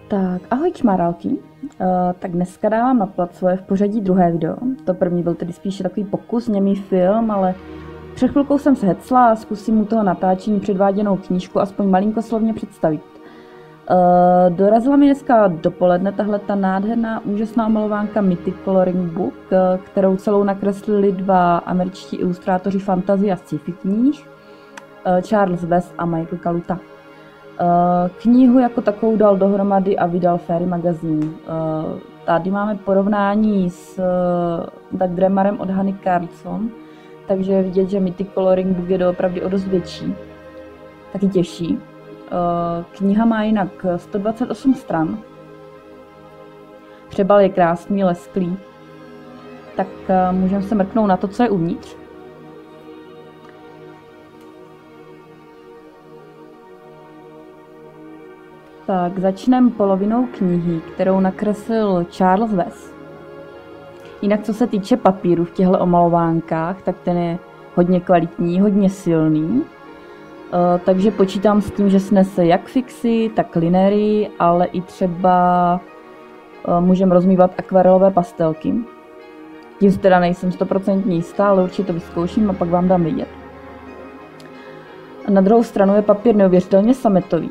Tak, ahoj čmarálky. Tak dneska dávám na svoje v pořadí druhé video. To první byl tedy spíše takový pokus, němý film, ale před chvilkou jsem se hecla a zkusím u toho natáčení předváděnou knížku aspoň malinko slovně představit. Dorazila mi dneska dopoledne tahle ta nádherná, úžasná malovánka Mythic Coloring Book, kterou celou nakreslili dva američtí ilustrátoři fantasy a sci-fi knih, Charles West a Michael Kaluta. Knihu jako takovou dal dohromady a vydal Fairy Magazine. Tady máme porovnání s Dark Dreamerem od Hany Carlson, takže je vidět, že Mythic Coloring Book je doopravdy o dost větší. Taky těžší. Kniha má jinak 128 stran. Přebal je krásný, lesklý. Tak můžeme se mrknout na to, co je uvnitř. Tak začneme polovinou knihy, kterou nakreslil Charles West. Jinak co se týče papíru v těchto omalovánkách, tak ten je hodně kvalitní, hodně silný. Takže počítám s tím, že snese jak fixy, tak linery, ale i třeba můžeme rozmývat akvarelové pastelky. Tím si teda nejsem 100% jistá, ale určitě to vyzkouším a pak vám dám vidět. Na druhou stranu je papír neuvěřitelně sametový.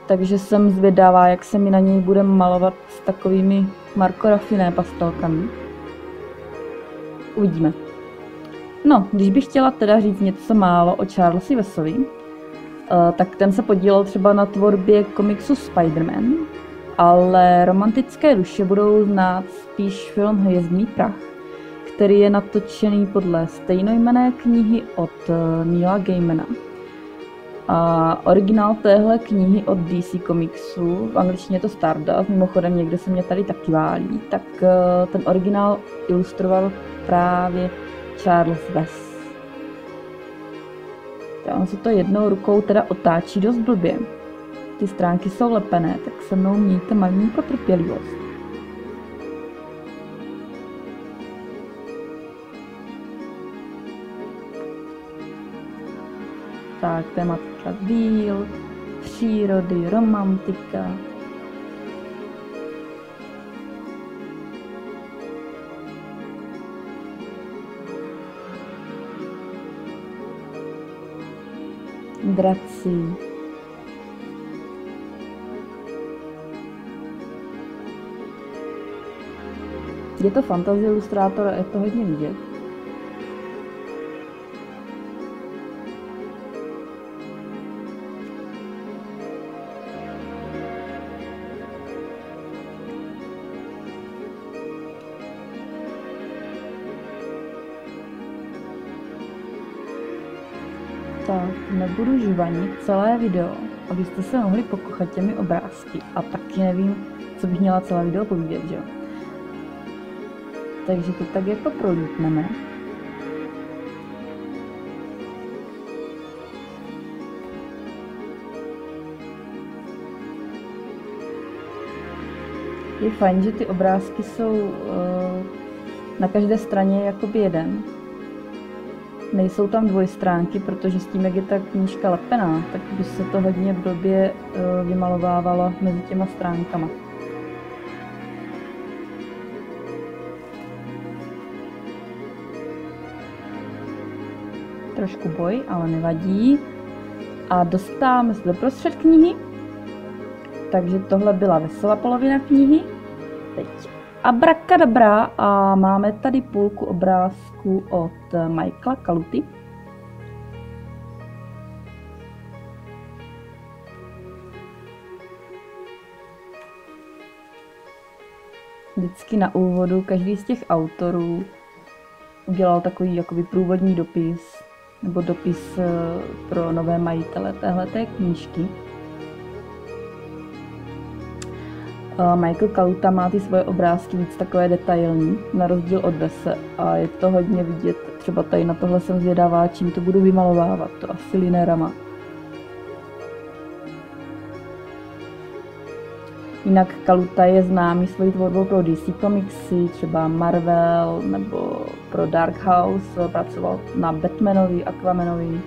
Takže jsem zvědavá, jak se mi na něj bude malovat s takovými Marco Raffiné pastelkami. Uvidíme. No, když bych chtěla teda říct něco málo o Charlesi Westovi, tak ten se podílel třeba na tvorbě komiksu Spider-Man, ale romantické duše budou znát spíš film Hvězdný prach, který je natočený podle stejnojmenné knihy od Neila Gaimana. A originál téhle knihy od DC Comicsu, v angličtině je to Stardust, mimochodem někde se mě tady taky válí, tak ten originál ilustroval právě Charles West. On se to jednou rukou teda otáčí dost blbě. Ty stránky jsou lepené, tak se mnou mějte malinko trpělivost. Tak, tématika víl, přírody, romantika. Draci. Je to fantasy ilustrátor a je to hodně vidět. Tak, nebudu žvanit celé video, abyste se mohli pokochat těmi obrázky a taky nevím, co bych měla celé video povídat, že jo. Takže to tak jako prolítneme. Je fajn, že ty obrázky jsou na každé straně jakoby jeden. Nejsou tam dvojstránky, protože s tím, jak je ta knížka lepená, tak by se to hodně blbě vymalovávalo mezi těma stránkama. Trošku boj, ale nevadí. A dostáváme se do prostřed knihy. Takže tohle byla veselá polovina knihy. Teď abrakadabra a máme tady půlku obrázku od Michaela Kaluty. Vždycky na úvodu každý z těch autorů udělal takový jakoby průvodní dopis nebo dopis pro nové majitele téhleté knížky. Michael Kaluta má ty svoje obrázky víc takové detailní, na rozdíl od Wese, a je to hodně vidět. Třeba tady na tohle jsem zvědavá, čím to budu vymalovávat, to asi linerama. Jinak Kaluta je známý svojí tvorbou pro DC Comicsy, třeba Marvel nebo pro Dark House, pracoval na Batmanovi, Aquamanovi,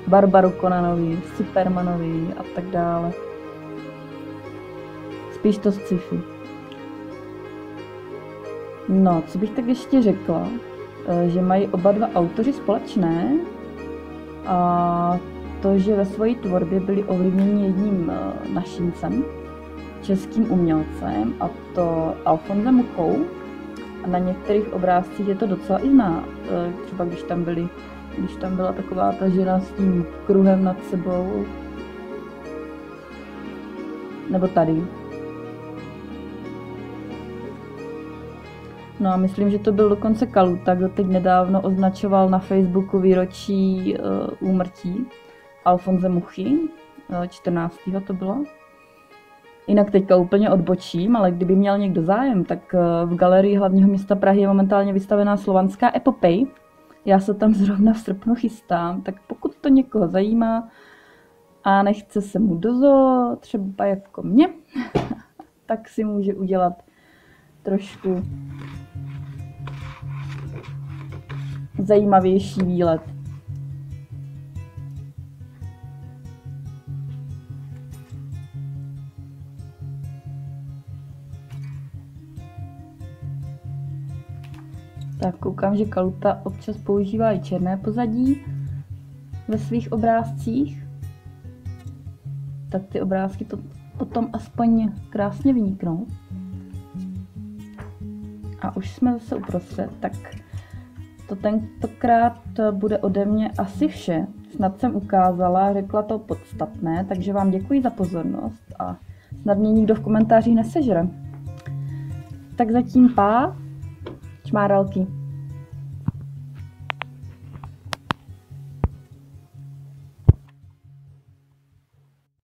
Barbaru Conanovi, Supermanovi a tak dále. spíš to sci-fi. No, co bych tak ještě řekla, že mají oba dva autoři společné a to, že ve své tvorbě byli ovlivněni jedním našincem, českým umělcem, a to Alfonsem Muchou. A na některých obrázcích je to docela i znát. Třeba když tam byla taková ta žena s tím kruhem nad sebou. Nebo tady. No a myslím, že to byl dokonce Kaluta, kdo teď nedávno označoval na Facebooku výročí úmrtí Alfonse Muchy, 14. to bylo. Jinak teďka úplně odbočím, ale kdyby měl někdo zájem, tak v Galerii hlavního města Prahy je momentálně vystavená Slovanská epopej. Já se tam zrovna v srpnu chystám, tak pokud to někoho zajímá a nechce se mu do zoo, třeba jako mě, tak si může udělat trošku zajímavější výlet. Tak koukám, že Kaluta občas používá i černé pozadí ve svých obrázcích. Tak ty obrázky to potom aspoň krásně vyniknou. A už jsme zase uprostřed, tak to tentokrát bude ode mě asi vše. Snad jsem ukázala, řekla to podstatné, takže vám děkuji za pozornost a snad mě nikdo v komentářích nesežere. Tak zatím čmáralky.